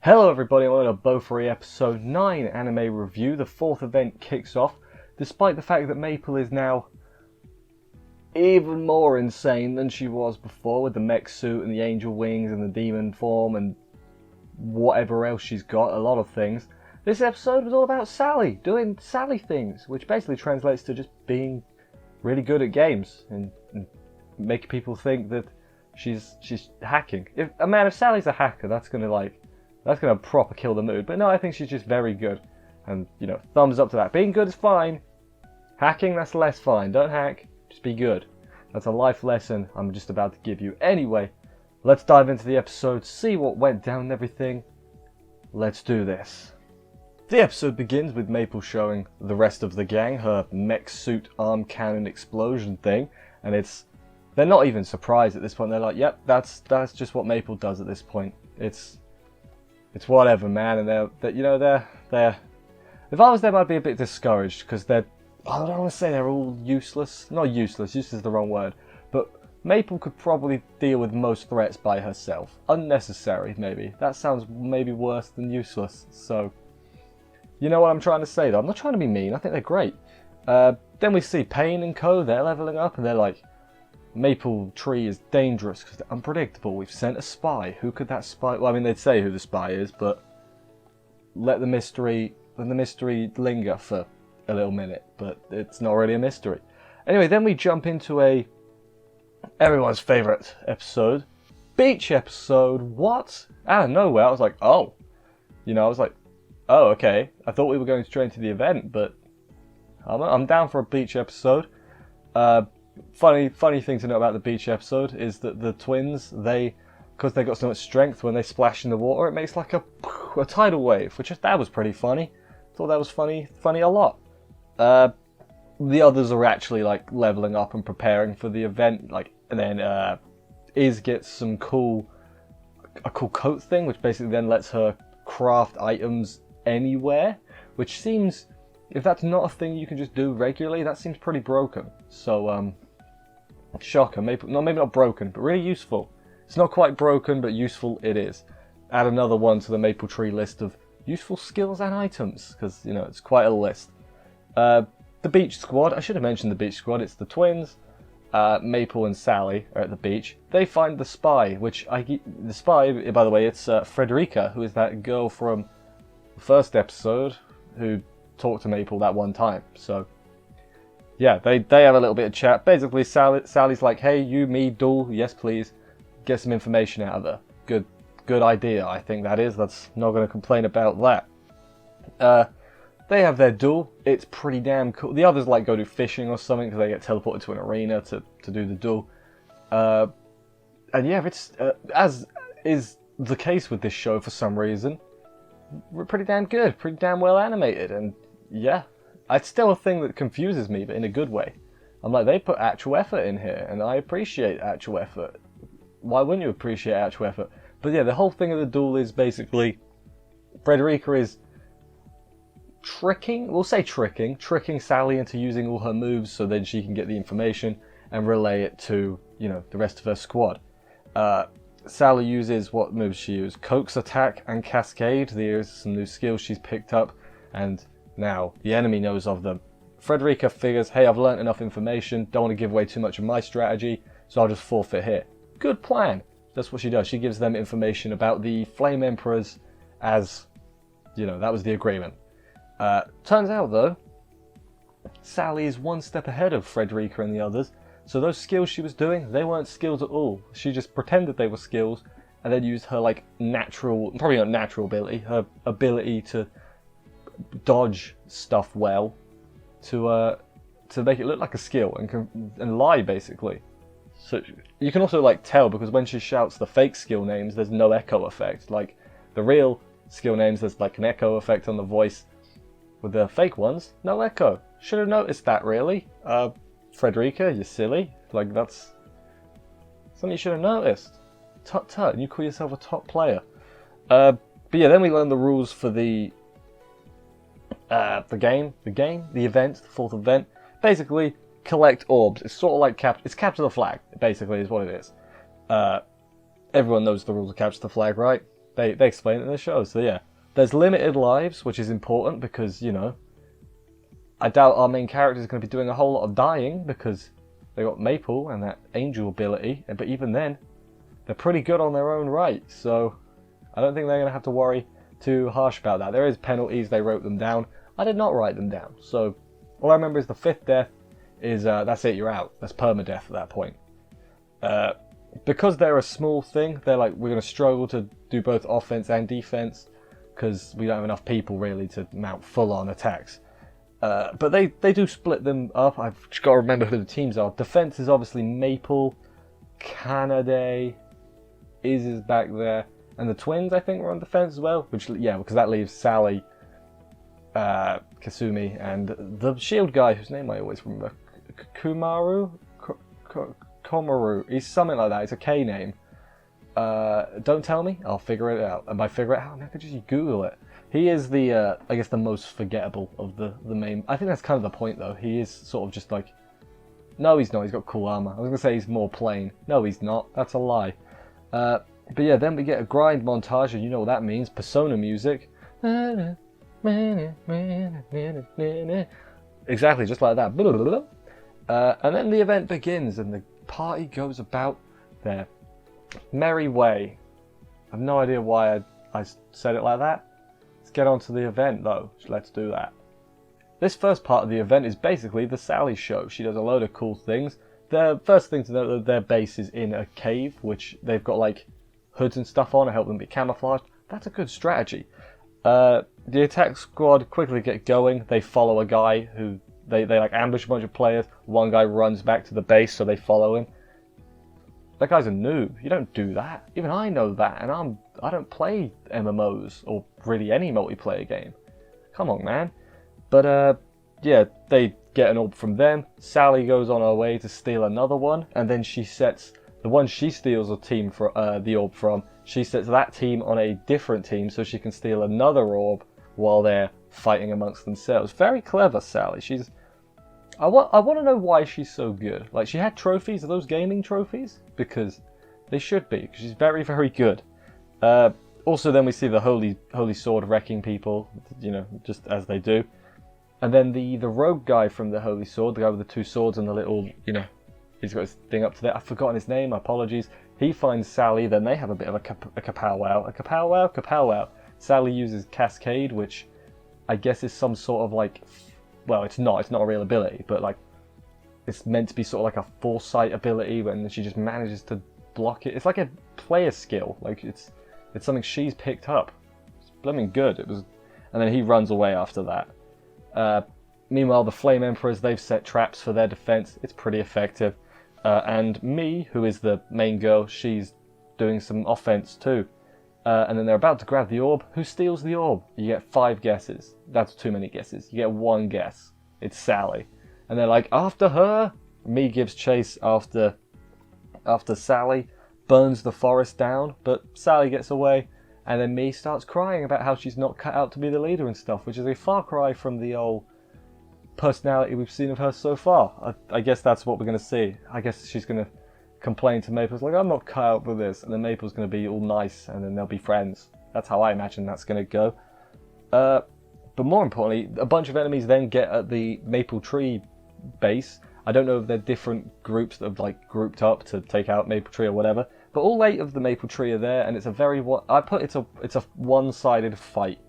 Hello everybody, I'm on a Bofuri episode 9 anime review. The fourth event kicks off, despite the fact that Maple is now even more insane than she was before with the mech suit and the angel wings and the demon form and whatever else she's got, a lot of things. This episode was all about Sally, doing Sally things, which basically translates to just being really good at games and making people think that she's hacking. If Sally's a hacker, that's gonna proper kill the mood. But no, I think she's just very good. And, thumbs up to that. Being good is fine. Hacking, that's less fine. Don't hack, just be good. That's a life lesson I'm just about to give you. Anyway, let's dive into the episode, see what went down and everything. Let's do this. The episode begins with Maple showing the rest of the gang her mech suit arm cannon explosion thing. And they're not even surprised at this point. They're like, yep, that's just what Maple does at this point. It's whatever, man, and they're. If I was them, I'd be a bit discouraged because I don't want to say they're all useless. Not useless. Useless is the wrong word. But Maple could probably deal with most threats by herself. Unnecessary, maybe. That sounds maybe worse than useless. So, you know what I'm trying to say, though. I'm not trying to be mean. I think they're great. Then we see Pain and Co. They're leveling up, and they're like, Maple Tree is dangerous because they're unpredictable. We've sent a spy. Who could that spy? Well, I mean, they'd say who the spy is, but let the mystery linger for a little minute. But it's not really a mystery. Anyway, then we jump into everyone's favorite episode, beach episode. What? Out of nowhere, I was like, oh, oh, okay. I thought we were going straight into the event, but I'm down for a beach episode. Funny thing to know about the beach episode is that the twins, because they got so much strength, when they splash in the water, it makes like a tidal wave, that was pretty funny. Thought that was funny a lot. The others are actually like leveling up and preparing for the event, and then Iz gets a cool coat thing, which basically then lets her craft items anywhere, which seems, if that's not a thing you can just do regularly, that seems pretty broken. So, shocker. Maybe not broken, but really useful. It's not quite broken, but useful it is. Add another one to the Maple Tree list of useful skills and items, because, it's quite a list. The beach squad. I should have mentioned the beach squad. It's the twins. Maple and Sally are at the beach. They find the spy, the spy, by the way, it's Frederica, who is that girl from the first episode who talked to Maple that one time. So yeah, they have a little bit of chat. Basically, Sally's like, hey, you, me, duel, yes please, get some information out of her. Good idea, I think that is. That's not going to complain about that. They have their duel. It's pretty damn cool. The others go do fishing or something because they get teleported to an arena to do the duel. And yeah, it's as is the case with this show for some reason, pretty damn good, pretty damn well animated, and yeah, it's still a thing that confuses me, but in a good way. I'm like, they put actual effort in here, and I appreciate actual effort. Why wouldn't you appreciate actual effort? But yeah, the whole thing of the duel is basically Frederica is tricking Sally into using all her moves so then she can get the information and relay it to, the rest of her squad. Sally uses, what moves she uses? Coax, Attack, and Cascade. There's some new skills she's picked up, and now the enemy knows of them. Frederica figures, hey, I've learnt enough information, don't want to give away too much of my strategy, so I'll just forfeit here. Good plan. That's what she does. She gives them information about the Flame Emperors as, that was the agreement. Turns out, though, Sally is one step ahead of Frederica and the others, so those skills she was doing, they weren't skills at all. She just pretended they were skills, and then used her, natural, probably not natural ability, her ability to dodge stuff well to make it look like a skill and lie, basically. So you can also tell, because when she shouts the fake skill names, there's no echo effect. Like the real skill names, there's an echo effect on the voice. With the fake ones, no echo. Should have noticed that, really. Frederica, you silly. That's something you should have noticed. Tut tut, you call yourself a top player. But yeah, then we learn the rules for the event, the fourth event. Basically, collect orbs. It's sort of it's capture the flag, basically, is what it is. Everyone knows the rules of capture the flag, right? they explain it in the show. So yeah, there's limited lives, which is important because, you know, I doubt our main character is going to be doing a whole lot of dying because they got Maple and that angel ability. But even then, they're pretty good on their own right. So I don't think they're going to have to worry too harsh about that. There is penalties, they wrote them down. I did not write them down. So all I remember is the 5th death is, that's it, you're out. That's permadeath at that point. Because they're a small thing, they're like, we're going to struggle to do both offense and defense because we don't have enough people really to mount full-on attacks. But they do split them up. I've just got to remember who the teams are. Defense is obviously Maple, Canada, is back there, and the twins I think were on defense as well. Which, yeah, because that leaves Sally, Kasumi, and the shield guy whose name I always remember, Kumaru. Komaru. He's something like that. It's a K name. Don't tell me. I'll figure it out. And by figure it out, I could just Google it. He is the, I guess, the most forgettable of the main. I think that's kind of the point, though. He is sort of just like, no, he's not. He's got cool armor. I was gonna say he's more plain. No, he's not. That's a lie. But yeah, then we get a grind montage, and you know what that means. Persona music. Exactly, just like that. And then the event begins, and the party goes about their merry way. I have no idea why I said it like that. Let's get on to the event, though. Let's do that. This first part of the event is basically the Sally show. She does a load of cool things. The first thing to note, their base is in a cave, which they've got like hoods and stuff on to help them be camouflaged. That's a good strategy. The attack squad quickly get going. They follow a guy who they like ambush a bunch of players. One guy runs back to the base, so they follow him. That guy's a noob. You don't do that. Even I know that, and I don't play MMOs or really any multiplayer game. Come on, man. But yeah, they get an orb from them. Sally goes on her way to steal another one, and then she sets the one she steals a team for the orb from. She sets that team on a different team so she can steal another orb while they're fighting amongst themselves. Very clever, Sally. I want to know why she's so good. Like, she had trophies. Are those gaming trophies? Because they should be. Because she's very, very good. Also, then we see the Holy Sword wrecking people, you know, just as they do. And then the rogue guy from the Holy Sword, the guy with the 2 swords and the little, you know, he's got his thing up to there. I've forgotten his name. Apologies. He finds Sally. Then they have a bit of a kapow-wow. A kapow-wow? Kapow-wow. Sally uses Cascade, which I guess is some sort of like... Well, it's not a real ability, but like it's meant to be sort of like a foresight ability when she just manages to block it. It's like a player skill, like it's something she's picked up. It's blooming good. And then he runs away after that. Meanwhile, the Flame Emperors, they've set traps for their defense. It's pretty effective. And Me, who is the main girl, she's doing some offense too. And then they're about to grab the orb. Who steals the orb? You get 5 guesses. That's too many guesses. You get 1 guess. It's Sally. And they're like, after her? Me gives chase after Sally, burns the forest down, but Sally gets away, and then Me starts crying about how she's not cut out to be the leader and stuff, which is a far cry from the old personality we've seen of her so far. I guess that's what we're going to see. I guess she's going to complain to Maple's like, I'm not cut out for this, and then Maple's going to be all nice, and then they'll be friends. That's how I imagine that's going to go. But more importantly, a bunch of enemies then get at the Maple Tree base. I don't know if they're different groups that have like grouped up to take out Maple Tree or whatever, but all 8 of the Maple Tree are there, and it's a very it's a one-sided fight.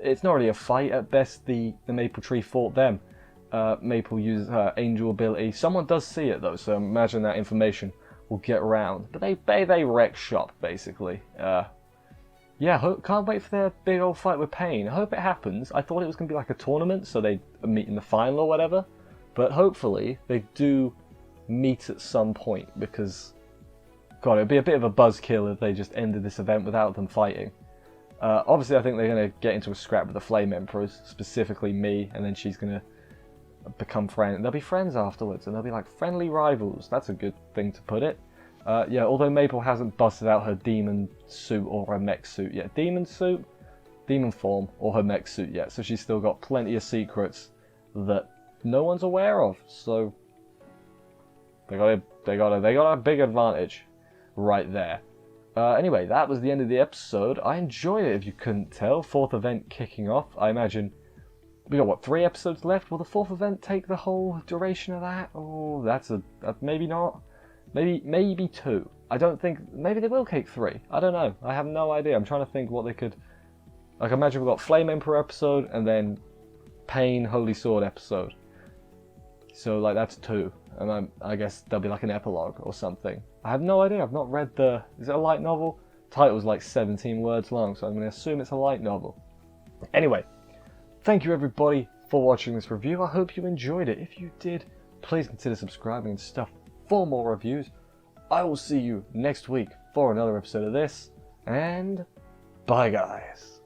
It's not really a fight at best. The Maple Tree fought them. Maple uses her angel ability. Someone does see it though, so imagine that information will get around. But they wreck shop basically. Yeah, can't wait for their big old fight with Pain. I hope it happens. I thought it was going to be like a tournament, so they meet in the final or whatever. But hopefully they do meet at some point, because, God, it would be a bit of a buzzkill if they just ended this event without them fighting. Obviously, I think they're going to get into a scrap with the Flame Emperors, specifically Me, and then she's going to become friends. They'll be friends afterwards, and they'll be like friendly rivals. That's a good thing to put it. Yeah, although Maple hasn't busted out her demon suit or her mech suit yet. Demon suit, demon form, or her mech suit yet. So she's still got plenty of secrets that no one's aware of. So they got a big advantage right there. Anyway, that was the end of the episode. I enjoyed it, if you couldn't tell. Fourth event kicking off. I imagine we got, what, 3 episodes left? Will the 4th event take the whole duration of that? Oh, that's maybe not. Maybe 2. I don't think... Maybe they will take 3. I don't know. I have no idea. I'm trying to think what they could... Like, imagine we've got Flame Emperor episode and then Pain Holy Sword episode. So, like, that's 2. And I guess there'll be like an epilogue or something. I have no idea. I've not read the... Is it a light novel? Title's like 17 words long, so I'm going to assume it's a light novel. Anyway, thank you everybody for watching this review. I hope you enjoyed it. If you did, please consider subscribing and stuff for more reviews. I will see you next week for another episode of this, and bye guys.